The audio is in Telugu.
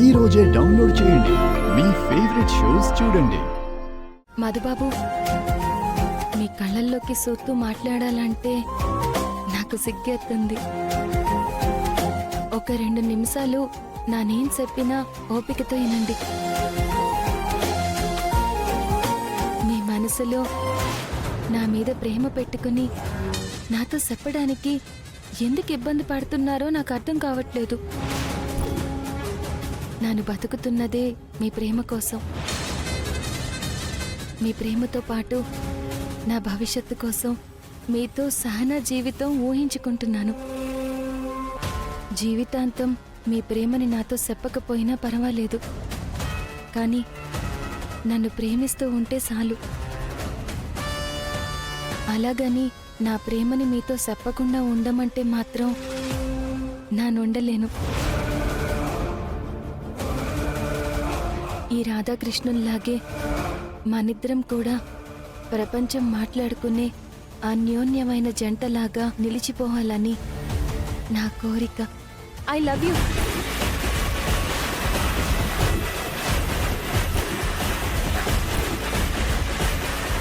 ఈ రోజే డౌన్లోడ్ చేయండి. మీ ఫేవరెట్ షోస్ చూడండి. మధుబాబు, మీ కళ్ళల్లోకి సూత్తూ మాట్లాడాలంటే నాకు సిగ్గేస్తుంది. ఒక 2 నిమిషాలు నానేం చెప్పినా ఓపికతో వినండి. మీ మనసులో నా మీద ప్రేమ పెట్టుకుని నాతో చెప్పడానికి ఎందుకు ఇబ్బంది పడుతున్నారో నాకు అర్థం కావట్లేదు. నేను బతుకుతున్నదే మీ ప్రేమ కోసం. మీ ప్రేమతో పాటు నా భవిష్యత్తు కోసం మీతో సహనా జీవితం ఊహించుకుంటున్నాను. జీవితాంతం మీ ప్రేమని నాతో చెప్పకపోయినా పర్వాలేదు, కానీ నన్ను ప్రేమిస్తూ ఉంటే చాలు. అలాగని నా ప్రేమని మీతో చెప్పకుండా ఉండమంటే మాత్రం నానుండలేను. ఈ రాధాకృష్ణుల్లాగే మనిద్దరం కూడా ప్రపంచం మాట్లాడుకునే అన్యోన్యమైన జంటలాగా నిలిచిపోవాలని నా కోరిక. I love you.